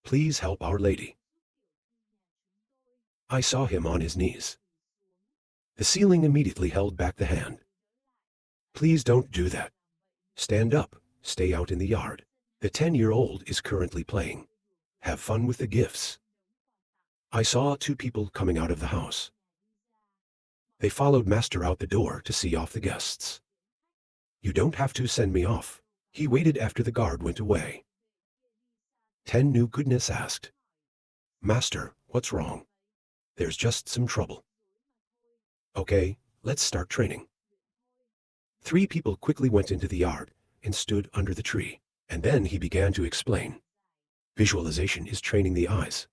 Please help Our Lady. I saw him on his knees. The ceiling immediately held back the hand. Please don't do that. Stand up, stay out in the yard. The 10-year-old is currently playing. Have fun with the gifts. I saw two people coming out of the house. They followed Master out the door to see off the guests. You don't have to send me off. He waited after the guard went away. 10 knew goodness asked. Master, what's wrong? There's just some trouble. Okay, let's start training. 3 people quickly went into the yard and stood under the tree, and then he began to explain. Visualization is training the eyes.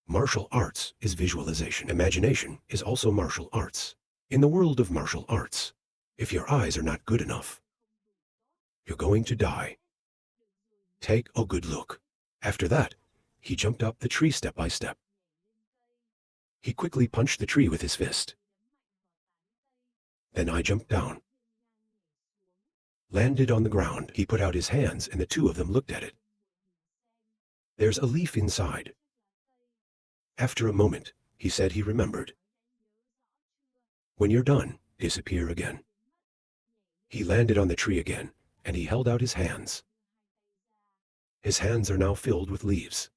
Martial arts is visualization. Imagination is also martial arts. In the world of martial arts, if your eyes are not good enough, you're going to die. Take a good look. After that, he jumped up the tree step by step. He quickly punched the tree with his fist. Then I jumped down. Landed on the ground. He put out his hands and the two of them looked at it. There's a leaf inside. After a moment, he said he remembered. When you're done, disappear again. He landed on the tree again, and he held out his hands. His hands are now filled with leaves.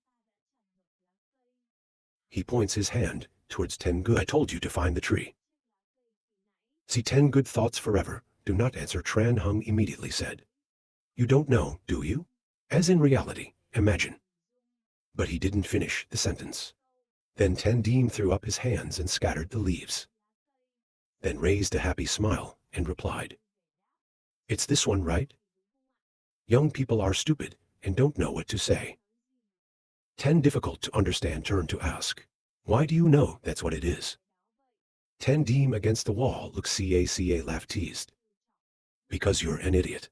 He points his hand towards 10 good. I told you to find the tree. See 10 good thoughts forever. Do not answer, Tran Hung immediately said. You don't know, do you? As in reality, imagine. But he didn't finish the sentence. Then Tendim threw up his hands and scattered the leaves. Then raised a happy smile and replied. It's this one, right? Young people are stupid and don't know what to say. 10 difficult to understand turned to ask. Why do you know that's what it is? Tendim against the wall looked Caca laughed teased. Because you're an idiot.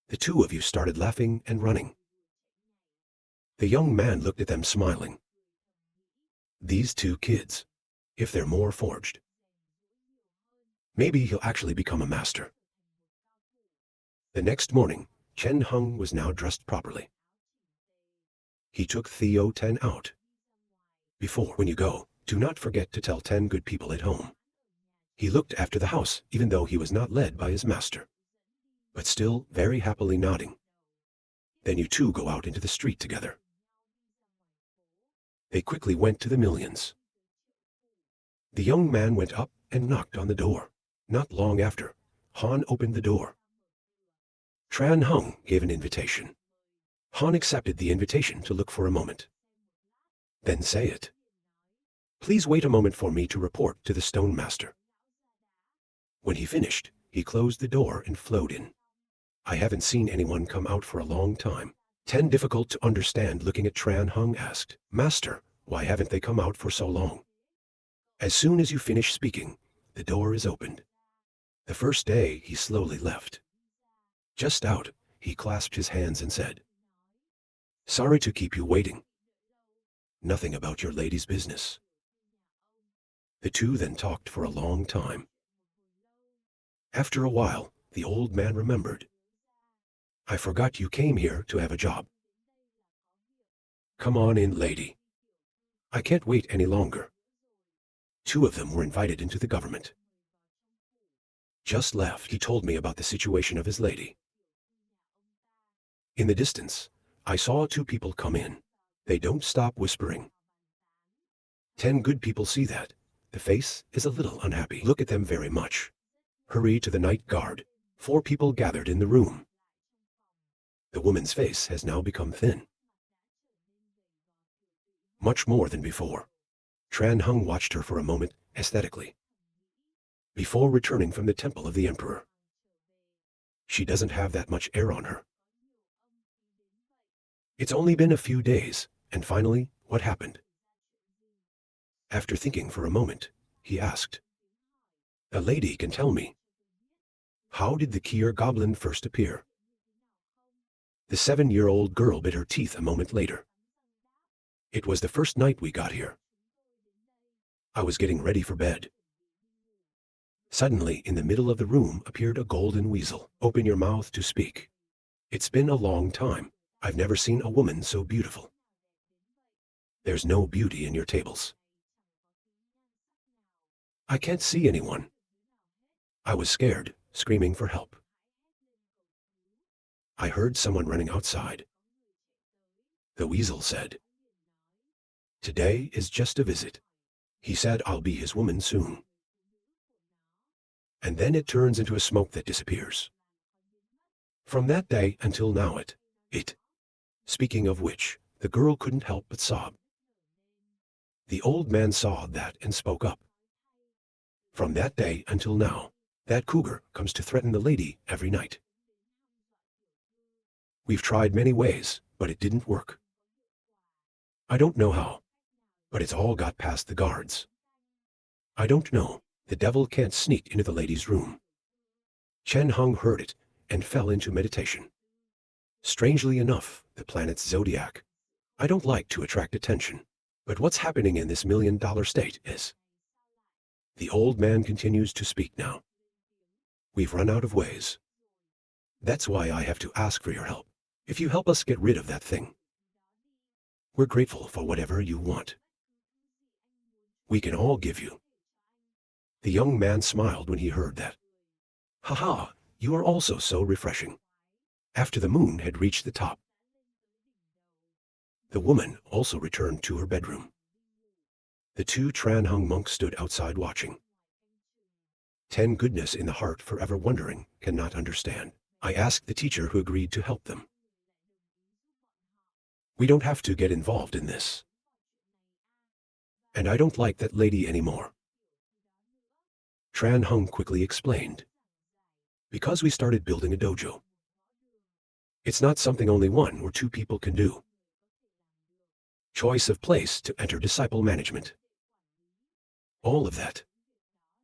The two of you started laughing and running. The young man looked at them smiling. These 2 kids, if they're more forged, maybe he'll actually become a master. The next morning, Chen Hung was now dressed properly. He took Theo 10 out. Before, when you go, do not forget to tell 10 good people at home. He looked after the house, even though he was not led by his master, but still very happily nodding. Then you two go out into the street together. They quickly went to the millions. The young man went up and knocked on the door. Not long after, Han opened the door. Tran Hung gave an invitation. Han accepted the invitation to look for a moment. Then say it. Please wait a moment for me to report to the Stone Master. When he finished, he closed the door and flowed in. I haven't seen anyone come out for a long time. 10 difficult to understand looking at Tran Hung asked, Master, why haven't they come out for so long? As soon as you finish speaking, the door is opened. The first day he slowly left. Just out, he clasped his hands and said, Sorry to keep you waiting. Nothing about your lady's business. The two then talked for a long time. After a while, the old man remembered. I forgot you came here to have a job. Come on in, lady. I can't wait any longer. 2 of them were invited into the government. Just left, he told me about the situation of his lady. In the distance, I saw 2 people come in. They don't stop whispering. 10 good people see that. The face is a little unhappy. Look at them very much. Hurry to the night guard. 4 people gathered in the room. The woman's face has now become thin. Much more than before. Tran Hung watched her for a moment, aesthetically, before returning from the temple of the emperor. She doesn't have that much air on her. It's only been a few days, and finally, what happened? After thinking for a moment, he asked, A lady can tell me. How did the Kier goblin first appear? The 7-year-old girl bit her teeth a moment later. It was the first night we got here. I was getting ready for bed. Suddenly, in the middle of the room appeared a golden weasel. Open your mouth to speak. It's been a long time. I've never seen a woman so beautiful. There's no beauty in your tables. I can't see anyone. I was scared, screaming for help. I heard someone running outside. The weasel said, "Today is just a visit. He said I'll be his woman soon." And then it turns into a smoke that disappears. From that day until now it. Speaking of which, the girl couldn't help but sob. The old man saw that and spoke up. From that day until now, that cougar comes to threaten the lady every night. We've tried many ways, but it didn't work. I don't know how, but it's all got past the guards. I don't know, the devil can't sneak into the lady's room. Chen Hong heard it and fell into meditation. Strangely enough, the planet's zodiac. I don't like to attract attention, but what's happening in this million-dollar state is. The old man continues to speak now. We've run out of ways. That's why I have to ask for your help. If you help us get rid of that thing, we're grateful for whatever you want. We can all give you. The young man smiled when he heard that. "Ha, you are also so refreshing." After the moon had reached the top, the woman also returned to her bedroom. The two Tran Hung monks stood outside watching. 10 goodness in the heart forever wondering, cannot understand. I asked the teacher who agreed to help them. We don't have to get involved in this. And I don't like that lady anymore. Tran Hung quickly explained. Because we started building a dojo. It's not something only one or two people can do. Choice of place to enter disciple management. All of that.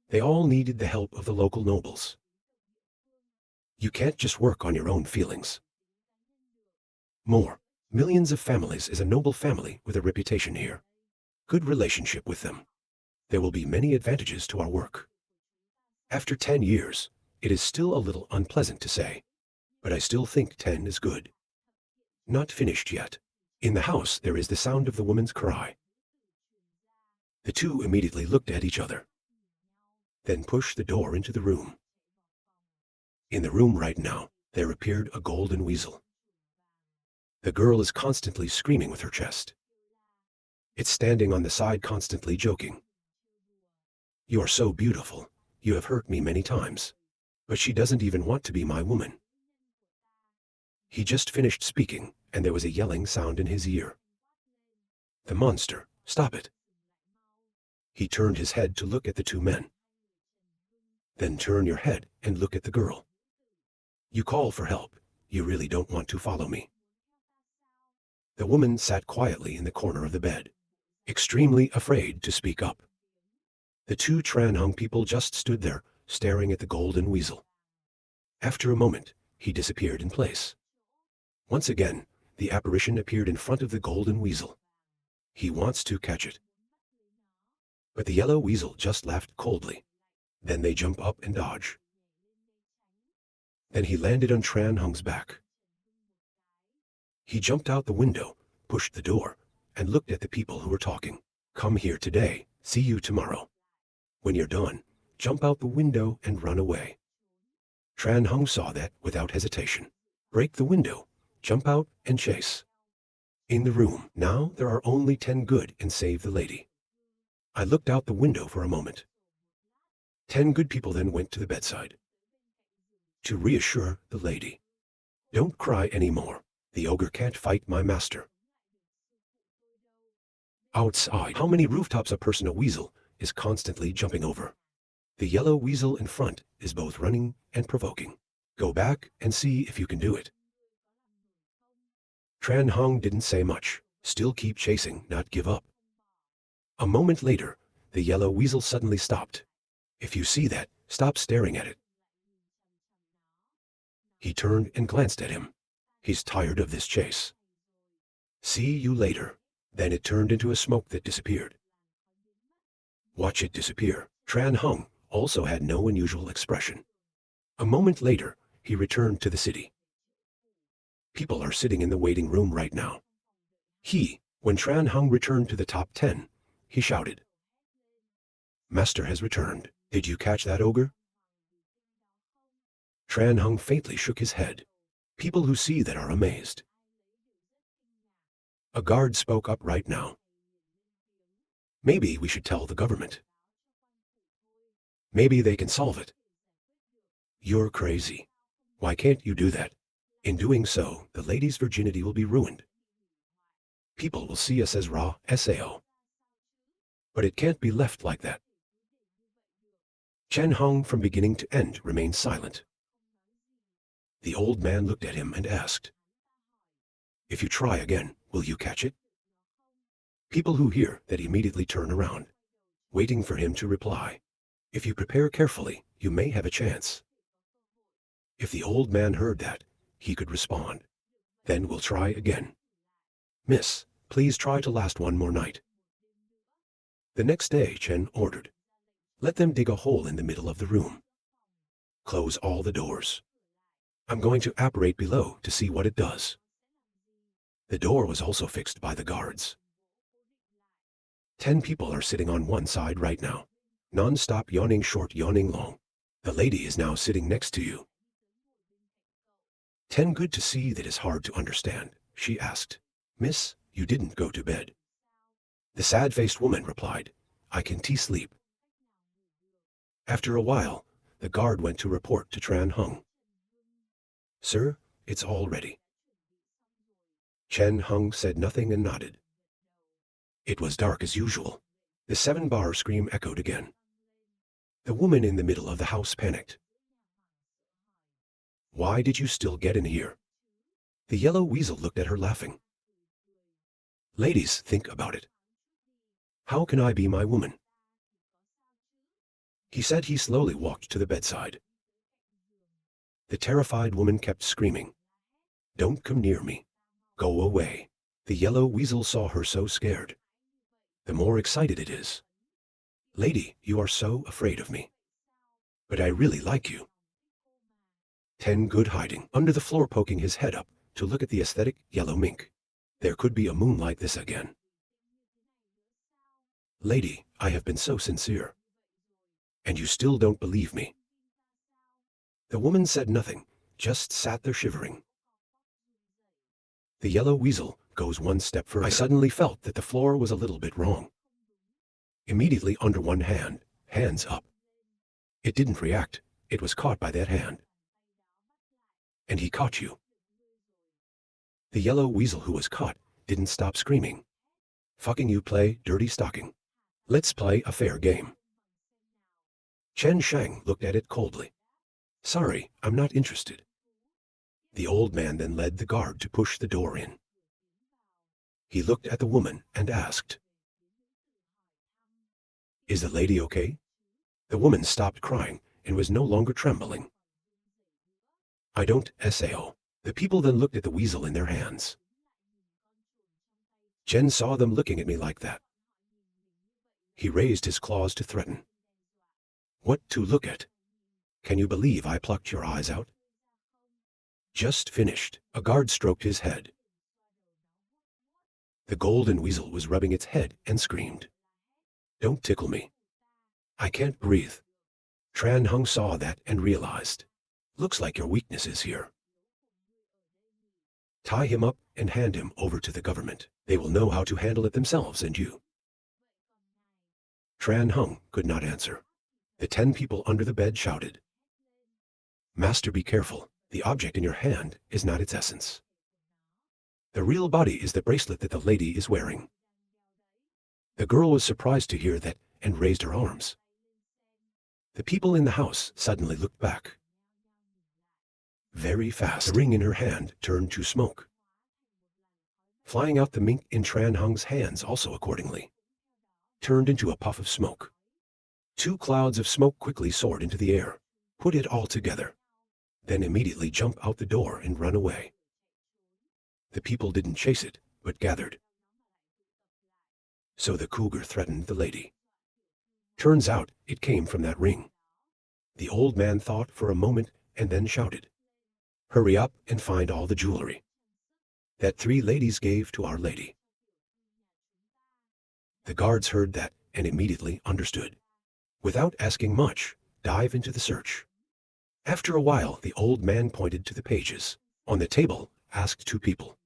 They all needed the help of the local nobles. You can't just work on your own feelings. More. Millions of families is a noble family with a reputation here. Good relationship with them. There will be many advantages to our work. After 10 years, it is still a little unpleasant to say, but I still think 10 is good. Not finished yet. In the house there is the sound of the woman's cry. The two immediately looked at each other. Then pushed the door into the room. In the room right now, there appeared a golden weasel. The girl is constantly screaming with her chest. It's standing on the side constantly joking. You are so beautiful, you have hurt me many times. But she doesn't even want to be my woman. He just finished speaking, and there was a yelling sound in his ear. The monster, stop it. He turned his head to look at the two men. Then turn your head and look at the girl. You call for help, you really don't want to follow me. The woman sat quietly in the corner of the bed, extremely afraid to speak up. The two Tran Hung people just stood there, staring at the golden weasel. After a moment, he disappeared in place. Once again, the apparition appeared in front of the golden weasel. He wants to catch it. But the yellow weasel just laughed coldly. Then they jump up and dodge. Then he landed on Tran Hung's back. He jumped out the window, pushed the door, and looked at the people who were talking. Come here today, see you tomorrow. When you're done, jump out the window and run away. Tran Hung saw that without hesitation. Break the window, jump out and chase. In the room, now there are only 10 good and save the lady. I looked out the window for a moment. 10 good people then went to the bedside. To reassure the lady. Don't cry anymore. The ogre can't fight my master. Outside, how many rooftops a person, a weasel, is constantly jumping over. The yellow weasel in front is both running and provoking. Go back and see if you can do it. Tran Hung didn't say much. Still keep chasing, not give up. A moment later, the yellow weasel suddenly stopped. If you see that, stop staring at it. He turned and glanced at him. He's tired of this chase. See you later. Then it turned into a smoke that disappeared. Watch it disappear. Tran Hung also had no unusual expression. A moment later, he returned to the city. People are sitting in the waiting room right now. When Tran Hung returned to the top 10, he shouted, "Master has returned. Did you catch that ogre?" Tran Hung faintly shook his head. People who see that are amazed. A guard spoke up right now. "Maybe we should tell the government. Maybe they can solve it." "You're crazy. Why can't you do that? In doing so, the lady's virginity will be ruined. People will see us as raw SAO. But it can't be left like that." Chen Hong from beginning to end remained silent. The old man looked at him and asked, "If you try again, will you catch it?" People who hear that immediately turn around, waiting for him to reply. "If you prepare carefully, you may have a chance." If the old man heard that, he could respond, "Then we'll try again. Miss, please try to last one more night." The next day Chen ordered, "Let them dig a hole in the middle of the room. Close all the doors. I'm going to apparate below to see what it does." The door was also fixed by the guards. 10 people are sitting on one side right now. Non-stop yawning short, yawning long. The lady is now sitting next to you. 10 good to see that is hard to understand, she asked. "Miss, you didn't go to bed." The sad-faced woman replied, "I can sleep." After a while, the guard went to report to Tran Hung. "Sir, it's all ready." Chen Hung said nothing and nodded. It was dark as usual. The 7-bar scream echoed again. The woman in the middle of the house panicked. "Why did you still get in here?" The yellow weasel looked at her laughing. "Ladies, think about it. How can I be my woman?" He said. He slowly walked to the bedside. The terrified woman kept screaming, "Don't come near me. Go away." The yellow weasel saw her so scared. "The more excited it is. Lady, you are so afraid of me. But I really like you." 10 good hiding under the floor, poking his head up to look at the aesthetic yellow mink. There could be a moon like this again. "Lady, I have been so sincere. And you still don't believe me." The woman said nothing, just sat there shivering. The yellow weasel goes one step further. I suddenly felt that the floor was a little bit wrong. Immediately under one hand, hands up. It didn't react, it was caught by that hand. "And he caught you." The yellow weasel who was caught didn't stop screaming. "Fucking you play, dirty stocking. Let's play a fair game." Chen Shang looked at it coldly. "Sorry, I'm not interested." The old man then led the guard to push the door in. He looked at the woman and asked, "Is the lady okay?" The woman stopped crying and was no longer trembling. "I don't SAO." The people then looked at the weasel in their hands. Chen saw them looking at me like that. He raised his claws to threaten. "What to look at? Can you believe I plucked your eyes out?" "Just finished." A guard stroked his head. The golden weasel was rubbing its head and screamed, "Don't tickle me. I can't breathe." Tran Hung saw that and realized, "Looks like your weakness is here. Tie him up and hand him over to the government. They will know how to handle it themselves and you." Tran Hung could not answer. The 10 people under the bed shouted, "Master, be careful. The object in your hand is not its essence. The real body is the bracelet that the lady is wearing." The girl was surprised to hear that and raised her arms. The people in the house suddenly looked back. Very fast, the ring in her hand turned to smoke. Flying out the mink in Tran Hung's hands also accordingly turned into a puff of smoke. 2 clouds of smoke quickly soared into the air. Put it all together. Then immediately jump out the door and run away. The people didn't chase it, but gathered. So the cougar threatened the lady. Turns out it came from that ring. The old man thought for a moment and then shouted, "Hurry up and find all the jewelry." that 3 ladies gave to Our Lady. The guards heard that and immediately understood. Without asking much, dive into the search. After a while, the old man pointed to the pages. On the table, asked 2 people.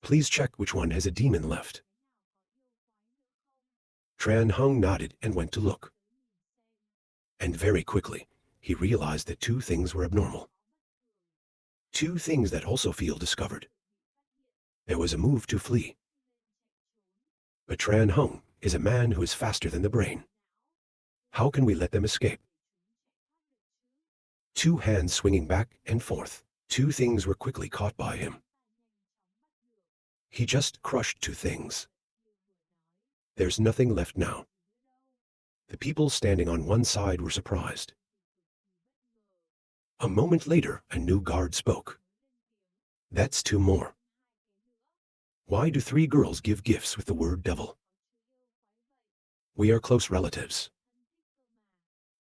Please check which one has a demon left. Tran Hung nodded and went to look. And very quickly, he realized that 2 things were abnormal. 2 things that also feel discovered. There was a move to flee. But Tran Hung is a man who is faster than the brain. How can we let them escape? 2 hands swinging back and forth. 2 things were quickly caught by him. He just crushed 2 things. There's nothing left now. The people standing on one side were surprised. A moment later, a new guard spoke. That's 2 more. Why do 3 girls give gifts with the word devil? We are close relatives.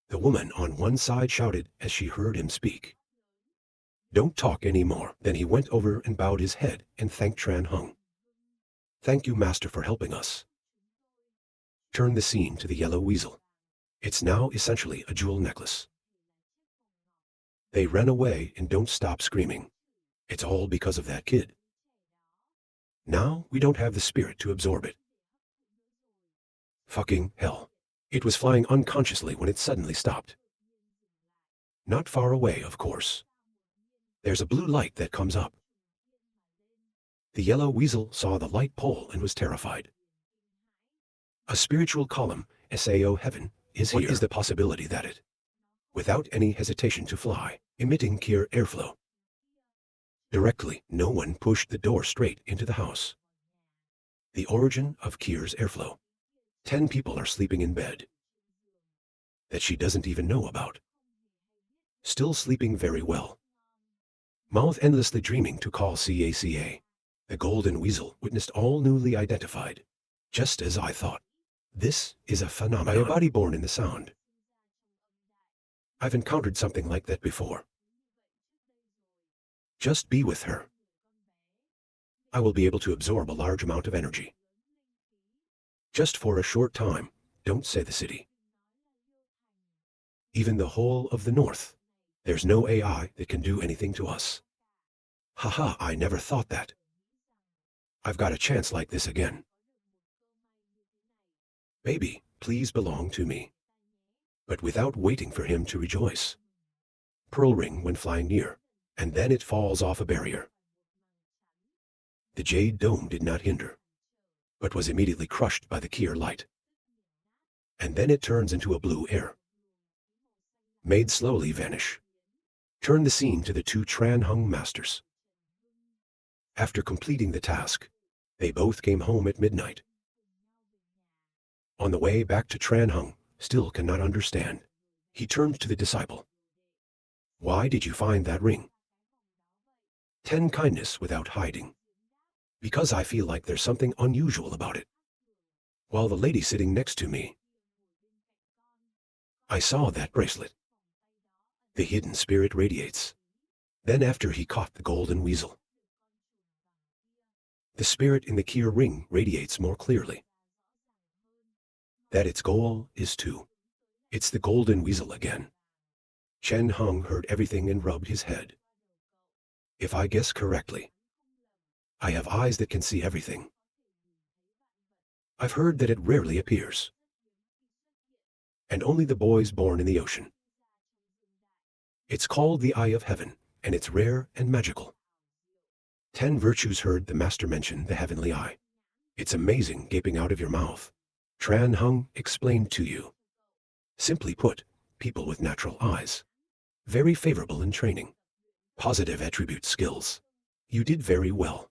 The woman on one side shouted as she heard him speak. Don't talk any more. Then he went over and bowed his head and thanked Tran Hung. Thank you, master, for helping us. Turn the scene to the yellow weasel. It's now essentially a jewel necklace. They ran away and don't stop screaming. It's all because of that kid. Now we don't have the spirit to absorb it. Fucking hell. It was flying unconsciously when it suddenly stopped. Not far away, of course. There's a blue light that comes up. The yellow weasel saw the light pole and was terrified. A spiritual column, SAO heaven, is here. What is the possibility that it, without any hesitation to fly, emitting Kier airflow? Directly, no one pushed the door straight into the house. The origin of Kier's airflow. 10 people are sleeping in bed that she doesn't even know about. Still sleeping very well. Mouth endlessly dreaming to call CACA. The golden weasel witnessed all newly identified. Just as I thought. This is a phenomenon. By a body born in the sound. I've encountered something like that before. Just be with her. I will be able to absorb a large amount of energy. Just for a short time, don't say the city. Even the whole of the north. There's no AI that can do anything to us. Haha, I never thought that. I've got a chance like this again. Baby, please belong to me. But without waiting for him to rejoice. Pearl ring went flying near, and then it falls off a barrier. The jade dome did not hinder, but was immediately crushed by the Kier light. And then it turns into a blue air. Made slowly vanish. Turn the scene to the 2 Tran Hung masters. After completing the task, they both came home at midnight. On the way back to Tran Hung, still cannot understand. He turned to the disciple. Why did you find that ring? 10 kindness without hiding. Because I feel like there's something unusual about it. While the lady sitting next to me, I saw that bracelet. The hidden spirit radiates. Then after he caught the golden weasel, the spirit in the Kier ring radiates more clearly. That its goal is to. It's the golden weasel again. Chen Hung heard everything and rubbed his head. If I guess correctly, I have eyes that can see everything. I've heard that it rarely appears. And only the boys born in the ocean. It's called the Eye of Heaven, and it's rare and magical. 10 virtues heard the master mention the heavenly eye. It's amazing gaping out of your mouth. Tran Hung explained to you. Simply put, people with natural eyes. Very favorable in training. Positive attribute skills. You did very well.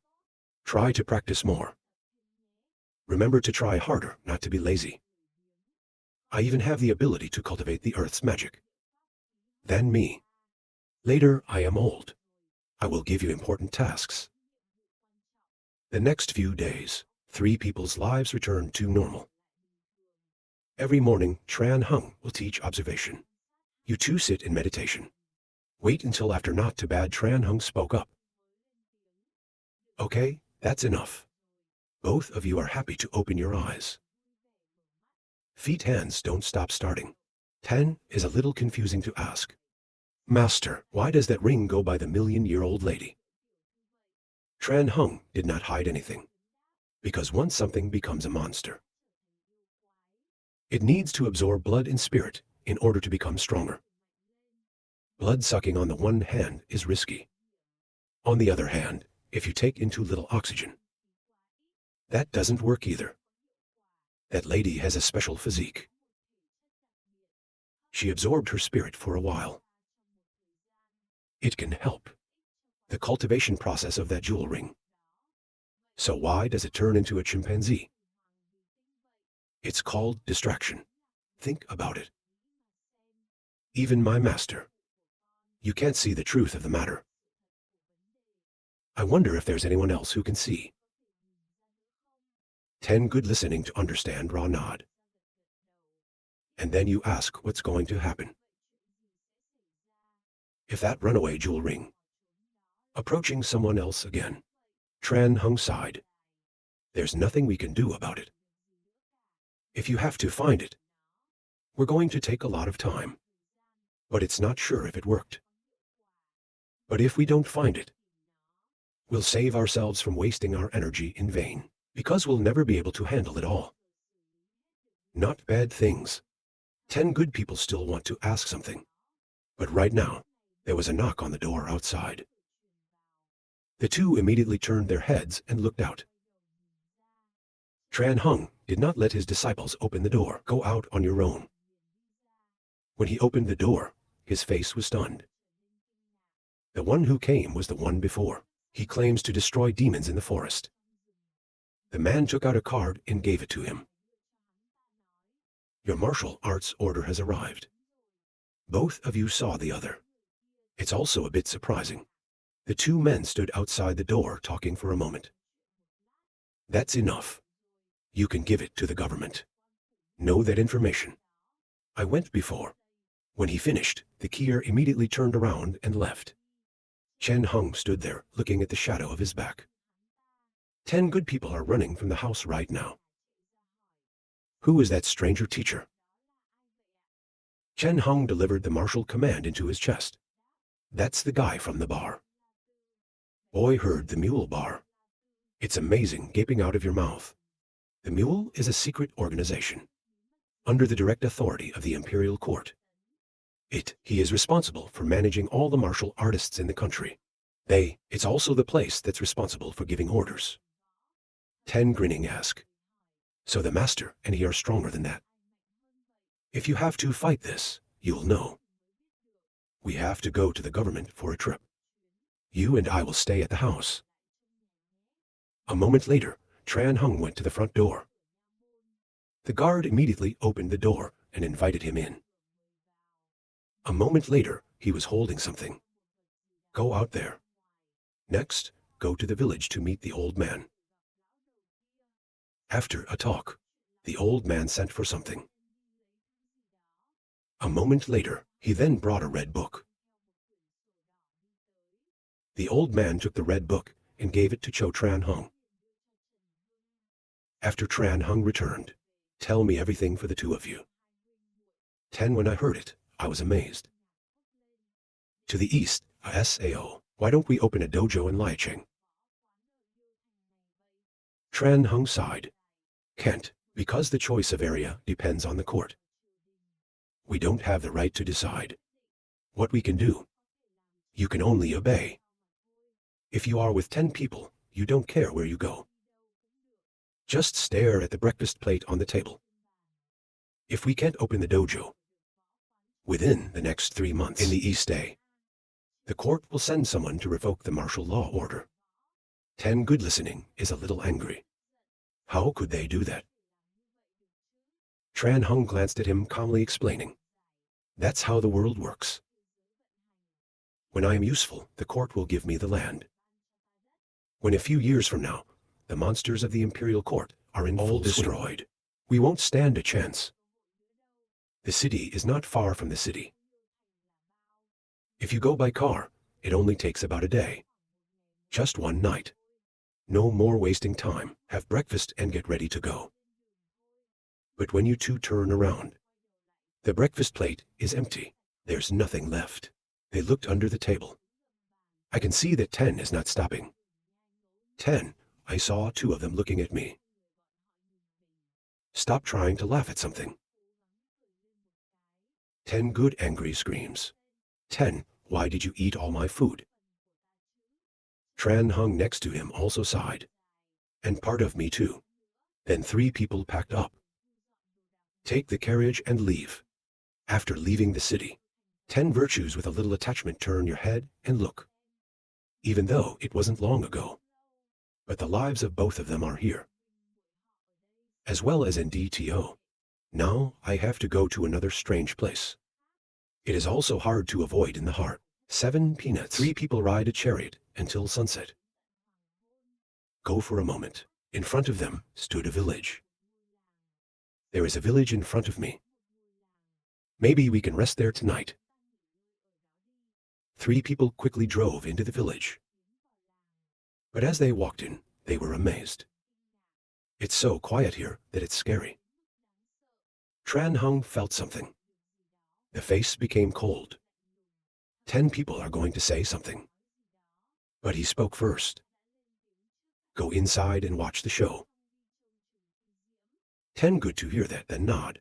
Try to practice more. Remember to try harder, not to be lazy. I even have the ability to cultivate the earth's magic. Than me. Later, I am old. I will give you important tasks. The next few days, 3 people's lives returned to normal. Every morning, Tran Hung will teach observation. You 2 sit in meditation. Wait until after not too bad. Tran Hung spoke up. Okay, that's enough. Both of you are happy to open your eyes. Feet hands don't stop starting. 10 is a little confusing to ask. Master, why does that ring go by the million-year-old lady? Tran Hung did not hide anything. Because once something becomes a monster, it needs to absorb blood and spirit in order to become stronger. Blood sucking on the one hand is risky. On the other hand, if you take in too little oxygen, that doesn't work either. That lady has a special physique. She absorbed her spirit for a while. It can help the cultivation process of that jewel ring. So why does it turn into a chimpanzee? It's called distraction. Think about it. Even my master, you can't see the truth of the matter. I wonder if there's anyone else who can see. 10 good listening to understand raw nod. And then you ask what's going to happen. If that runaway jewel ring, approaching someone else again, Tran Hung sighed. There's nothing we can do about it. If you have to find it, we're going to take a lot of time. But it's not sure if it worked. But if we don't find it, we'll save ourselves from wasting our energy in vain, because we'll never be able to handle it all. Not bad things. 10 good people still want to ask something. But right now, there was a knock on the door outside. The two immediately turned their heads and looked out. Tran Hung did not let his disciples open the door. Go out on your own. When he opened the door, his face was stunned. The one who came was the one before. He claims to destroy demons in the forest. The man took out a card and gave it to him. Your martial arts order has arrived. Both of you saw the other. It's also a bit surprising. The two men stood outside the door talking for a moment. That's enough. You can give it to the government. Know that information. I went before. When he finished, the Kier immediately turned around and left. Chen Hung stood there, looking at the shadow of his back. 10 good people are running from the house right now. Who is that stranger teacher? Chen Hung delivered the martial command into his chest. That's the guy from the bar. Boy heard the mule bar. It's amazing gaping out of your mouth. The mule is a secret organization, under the direct authority of the imperial court. He is responsible for managing all the martial artists in the country. It's also the place that's responsible for giving orders. 10 grinning ask. So the master and he are stronger than that. If you have to fight this, you'll know. We have to go to the government for a trip. You and I will stay at the house. A moment later, Tran Hung went to the front door. The guard immediately opened the door and invited him in. A moment later, he was holding something. Go out there. Next, go to the village to meet the old man. After a talk, the old man sent for something. A moment later, he then brought a red book. The old man took the red book and gave it to Tran Hung. After Tran Hung returned, tell me everything for the two of you. 10 When I heard it, I was amazed. To the east, a SAO. Why don't we open a dojo in Liacheng? Tran Hung sighed. Can't, because the choice of area depends on the court. We don't have the right to decide what we can do. You can only obey. If you are with 10 people, you don't care where you go. Just stare at the breakfast plate on the table. If we can't open the dojo within the next 3 months in the East Day, the court will send someone to revoke the martial law order. 10 Good listening is a little angry. How could they do that? Tran Hung glanced at him, calmly explaining. That's how the world works. When I am useful, the court will give me the land. When a few years from now, the monsters of the imperial court are in full destroyed, we won't stand a chance. The city is not far from the city. If you go by car, it only takes about a day. Just one night. No more wasting time. Have breakfast and get ready to go. But when you two turn around, the breakfast plate is empty. There's nothing left. They looked under the table. I can see that 10 is not stopping. 10, I saw two of them looking at me. Stop trying to laugh at something. 10 good angry screams. 10, why did you eat all my food? Tran hung next to him also sighed. And part of me too. Then 3 people packed up. Take the carriage and leave. After leaving the city, 10 virtues with a little attachment turn your head and look. Even though it wasn't long ago. But the lives of both of them are here. As well as in DTO. Now I have to go to another strange place. It is also hard to avoid in the heart. 7 peanuts. 3 people ride a chariot until sunset. Go for a moment. In front of them stood a village. There is a village in front of me. Maybe we can rest there tonight. 3 people quickly drove into the village. But as they walked in, they were amazed. It's so quiet here that it's scary. Tran Hung felt something. The face became cold. 10 people are going to say something. But he spoke first. Go inside and watch the show. 10 good to hear that, then nod.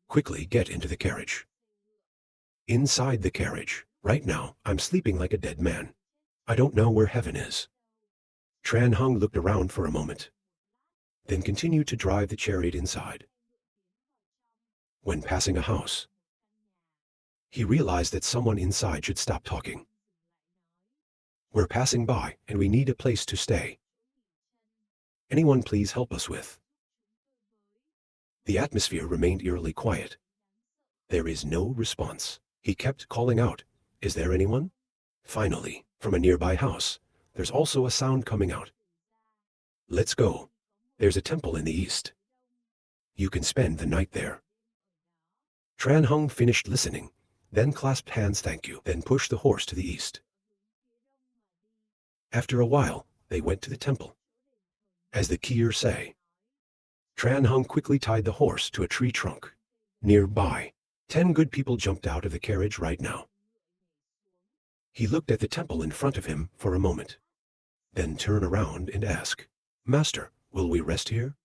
Quickly get into the carriage. Inside the carriage, right now, I'm sleeping like a dead man. I don't know where heaven is. Tran Hung looked around for a moment. Then continued to drive the chariot inside. When passing a house, he realized that someone inside should stop talking. We're passing by and we need a place to stay. Anyone please help us with? The atmosphere remained eerily quiet. There is no response. He kept calling out, is there anyone? Finally, from a nearby house, there's also a sound coming out. Let's go. There's a temple in the east. You can spend the night there. Tran Hung finished listening, then clasped hands thank you, then pushed the horse to the east. After a while, they went to the temple. As the Kier say, Tran Hung quickly tied the horse to a tree trunk. Nearby, 10 good people jumped out of the carriage right now. He looked at the temple in front of him for a moment, then turned around and asked, Master, will we rest here?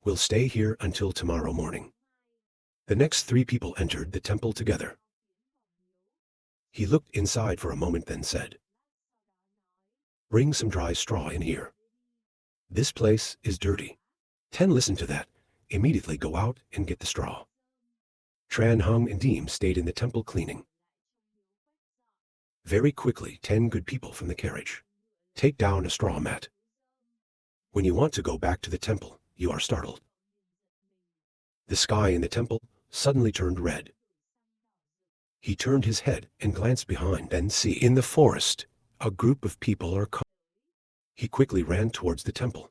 We'll stay here until tomorrow morning. The next 3 people entered the temple together. He looked inside for a moment then said, bring some dry straw in here. This place is dirty. 10 listened to that, immediately go out and get the straw. Tran Hung and Deem stayed in the temple cleaning. Very quickly 10 good people from the carriage take down a straw mat. When you want to go back to the temple, you are startled. The sky in the temple suddenly turned red. He turned his head and glanced behind, then see in the forest, a group of people are coming. He quickly ran towards the temple.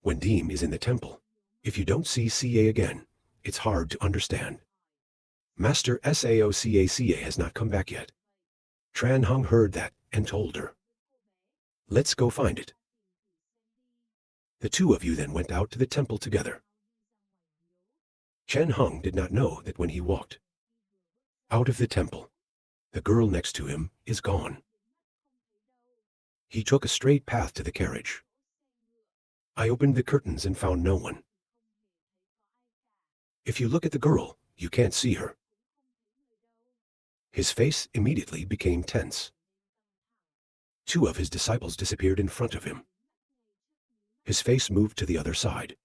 When Deem is in the temple, if you don't see CA again, it's hard to understand. Master Saocaca has not come back yet. Tran Hung heard that and told her, let's go find it. The 2 of you then went out to the temple together. Chen Hung did not know that when he walked out of the temple, the girl next to him is gone. He took a straight path to the carriage. I opened the curtains and found no one. If you look at the girl, you can't see her. His face immediately became tense. 2 of his disciples disappeared in front of him. His face moved to the other side.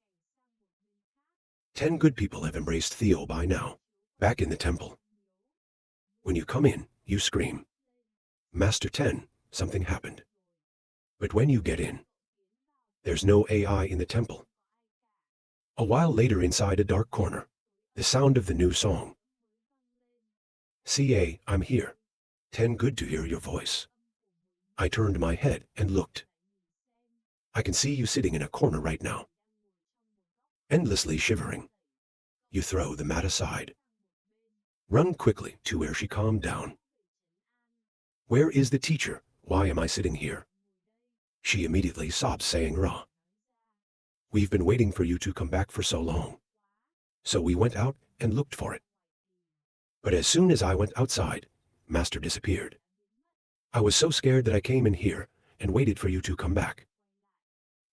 10 good people have embraced Theo by now, back in the temple. When you come in, you scream, Master 10, something happened. But when you get in, there's no AI in the temple. A while later inside a dark corner, the sound of the new song. CA, I'm here. 10 good to hear your voice. I turned my head and looked. I can see you sitting in a corner right now. Endlessly shivering. You throw the mat aside. Run quickly to where she calmed down. Where is the teacher? Why am I sitting here? She immediately sobbed, saying, Ra. We've been waiting for you to come back for so long. So we went out and looked for it. But as soon as I went outside, Master disappeared. I was so scared that I came in here and waited for you to come back.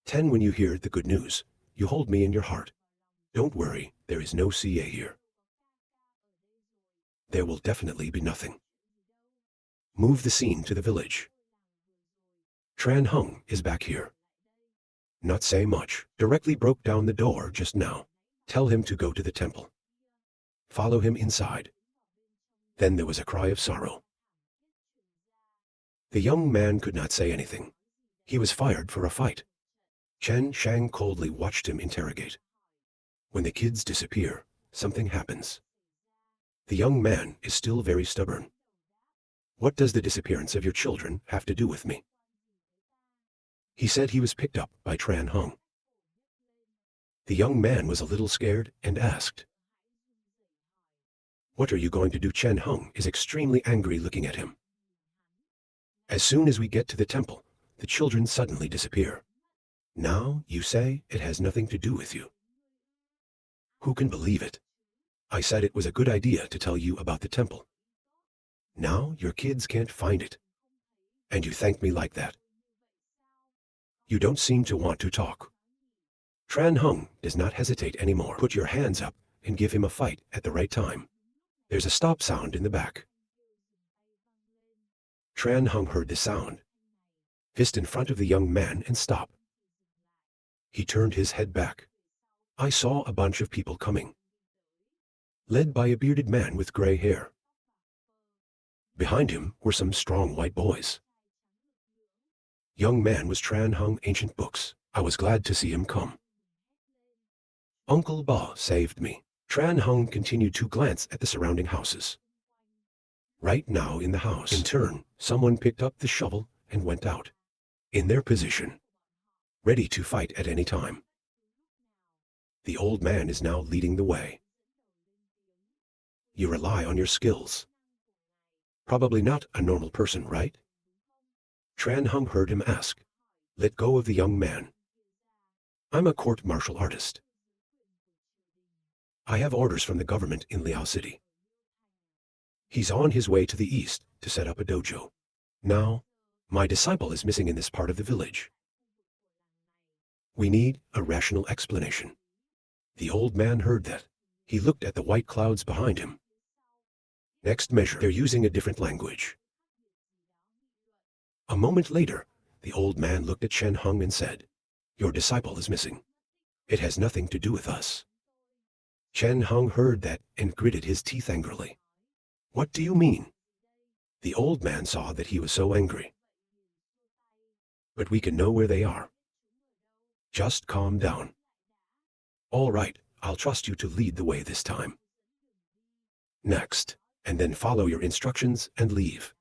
10. When you hear the good news, you hold me in your heart. Don't worry, there is no CA here. There will definitely be nothing. Move the scene to the village. Tran Hung is back here. Not say much, directly broke down the door just now. Tell him to go to the temple. Follow him inside. Then there was a cry of sorrow. The young man could not say anything. He was fired for a fight. Chen Shang coldly watched him interrogate. When the kids disappear, something happens. The young man is still very stubborn. What does the disappearance of your children have to do with me? He said he was picked up by Tran Hung. The young man was a little scared and asked, What are you going to do? Chen Hung is extremely angry looking at him. As soon as we get to the temple, the children suddenly disappear. Now you say it has nothing to do with you. Who can believe it? I said it was a good idea to tell you about the temple. Now your kids can't find it. And you thank me like that. You don't seem to want to talk. Tran Hung does not hesitate anymore. Put your hands up and give him a fight at the right time. There's a stop sound in the back. Tran Hung heard the sound. Fist in front of the young man and stop. He turned his head back. I saw a bunch of people coming. Led by a bearded man with gray hair. Behind him were some strong white boys. Young man was Tran Hung Ancient Books. I was glad to see him come. Uncle Ba saved me. Tran Hung continued to glance at the surrounding houses. Right now in the house, in turn, someone picked up the shovel and went out. In their position. Ready to fight at any time. The old man is now leading the way. You rely on your skills. Probably not a normal person, right? Tran Hung heard him ask. Let go of the young man. I'm a court martial artist. I have orders from the government in Liao City. He's on his way to the east to set up a dojo. Now, my disciple is missing in this part of the village. We need a rational explanation. The old man heard that. He looked at the white clouds behind him. Next measure, they're using a different language. A moment later, the old man looked at Chen Hung and said, Your disciple is missing. It has nothing to do with us. Chen Hung heard that and gritted his teeth angrily. What do you mean? The old man saw that he was so angry. But we can know where they are. Just calm down. All right, I'll trust you to lead the way this time. Next, and then follow your instructions and leave.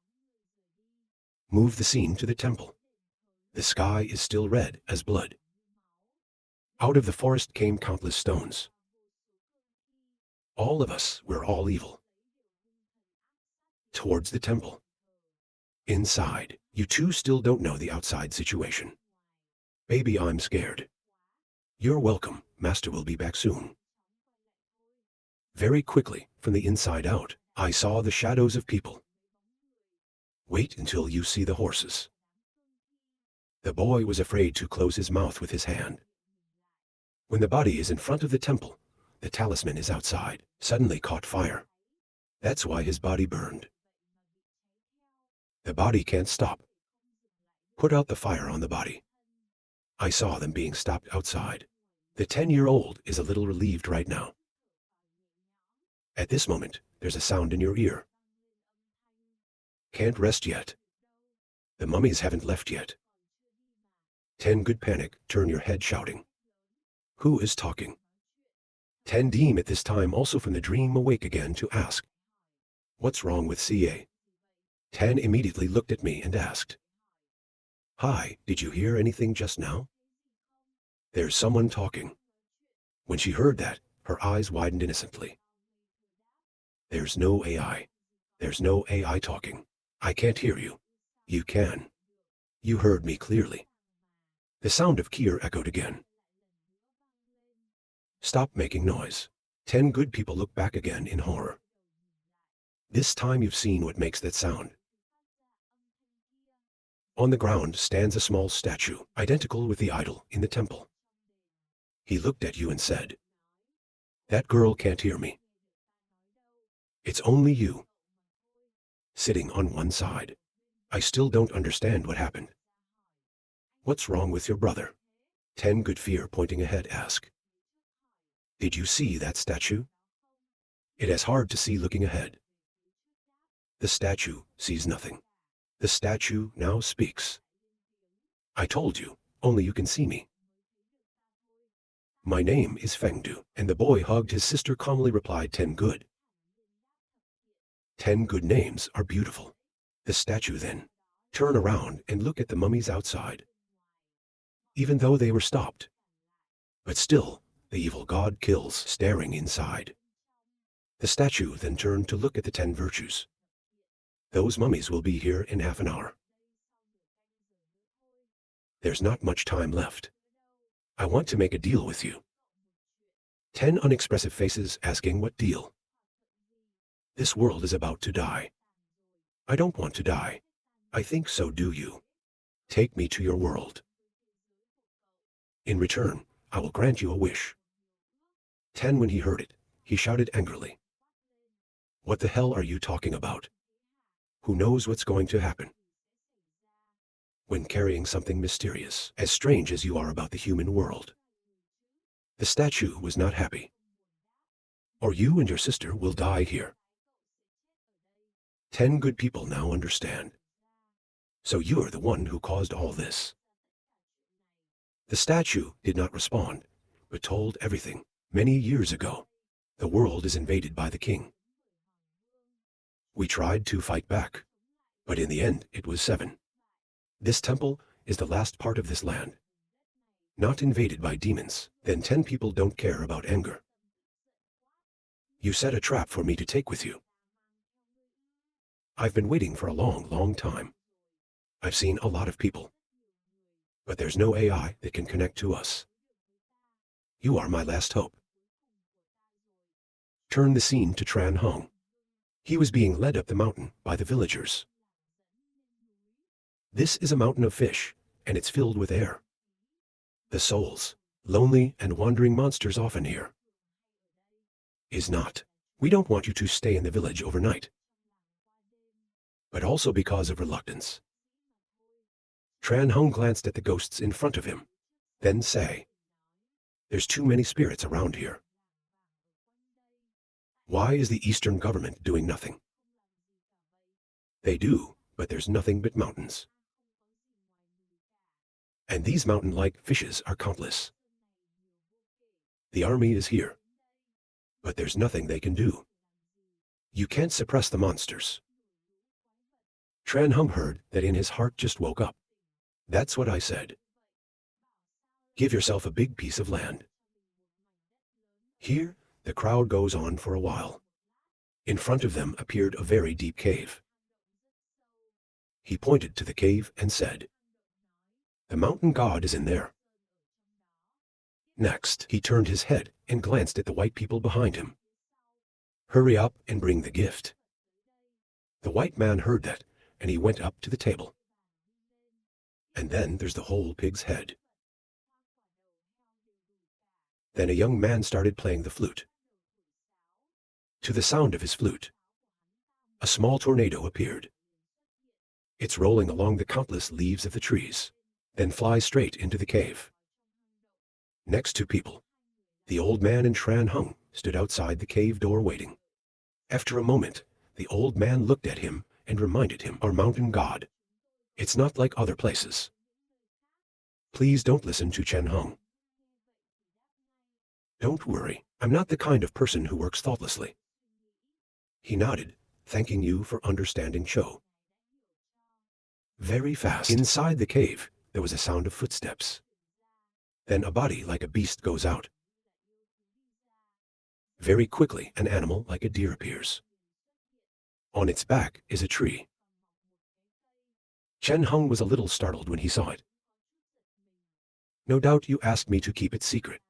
Move the scene to the temple. The sky is still red as blood. Out of the forest came countless stones. All of us were all evil. Towards the temple. Inside, you two still don't know the outside situation. Baby, I'm scared. You're welcome, Master will be back soon. Very quickly, from the inside out, I saw the shadows of people. Wait until you see the horses. The boy was afraid to close his mouth with his hand. When the body is in front of the temple, the talisman is outside, suddenly caught fire. That's why his body burned. The body can't stop. Put out the fire on the body. I saw them being stopped outside. The 10-year-old is a little relieved right now. At this moment, there's a sound in your ear. Can't rest yet. The mummies haven't left yet. 10 good panic, turn your head shouting. Who is talking? 10 Deem at this time also from the dream awake again to ask. What's wrong with CA? 10 immediately looked at me and asked. Hi, did you hear anything just now? There's someone talking. When she heard that, her eyes widened innocently. There's no AI. There's no AI talking. I can't hear you. You can. You heard me clearly. The sound of Kier echoed again. Stop making noise. 10 good people look back again in horror. This time you've seen what makes that sound. On the ground stands a small statue, identical with the idol in the temple. He looked at you and said, "That girl can't hear me. It's only you." Sitting on one side. I still don't understand what happened. What's wrong with your brother? 10 good fear pointing ahead asked. Did you see that statue? It is hard to see looking ahead. The statue sees nothing. The statue now speaks. I told you, only you can see me. My name is Fengdu, and the boy hugged his sister calmly replied 10 good. 10 good names are beautiful. The statue then. Turn around and look at the mummies outside. Even though they were stopped. But still, the evil god kills staring inside. The statue then turned to look at the 10 virtues. Those mummies will be here in half an hour. There's not much time left. I want to make a deal with you. 10 unexpressive faces asking what deal. This world is about to die. I don't want to die. I think so do you. Take me to your world. In return, I will grant you a wish. 10 when he heard it, he shouted angrily. What the hell are you talking about? Who knows what's going to happen? When carrying something mysterious, as strange as you are about the human world. The statue was not happy. Or you and your sister will die here. 10 good people now understand. So you're the one who caused all this. The statue did not respond, but told everything. Many years ago, the world is invaded by the king. We tried to fight back, but in the end it was 7. This temple is the last part of this land. Not invaded by demons, then 10 people don't care about anger. You set a trap for me to take with you. I've been waiting for a long time. I've seen a lot of people. But there's no AI that can connect to us. You are my last hope. Turn the scene to Tran Hong. He was being led up the mountain by the villagers. This is a mountain of fish, and it's filled with air. The souls, lonely and wandering monsters often here. Is not. We don't want you to stay in the village overnight. But also because of reluctance. Tran Hong glanced at the ghosts in front of him, then say, "There's too many spirits around here. Why is the Eastern government doing nothing? They do, but there's nothing but mountains. And these mountain-like fishes are countless. The army is here, but there's nothing they can do. You can't suppress the monsters." Tran Hong heard that in his heart just woke up. That's what I said. Give yourself a big piece of land. Here, the crowd goes on for a while. In front of them appeared a very deep cave. He pointed to the cave and said, "The mountain god is in there." Next, he turned his head and glanced at the white people behind him. "Hurry up and bring the gift." The white man heard that, and he went up to the table. And then there's the whole pig's head. Then a young man started playing the flute. To the sound of his flute, a small tornado appeared. It's rolling along the countless leaves of the trees, then flies straight into the cave. Next to people, the old man and Tran Hong stood outside the cave door waiting. After a moment, the old man looked at him and reminded him, "Our mountain god. It's not like other places. Please don't listen to Chen Hong." "Don't worry, I'm not the kind of person who works thoughtlessly." He nodded, thanking you for understanding Cho. Very fast. Inside the cave, there was a sound of footsteps. Then a body like a beast goes out. Very quickly, an animal like a deer appears. On its back is a tree. Chen Hung was a little startled when he saw it. No doubt you asked me to keep it secret.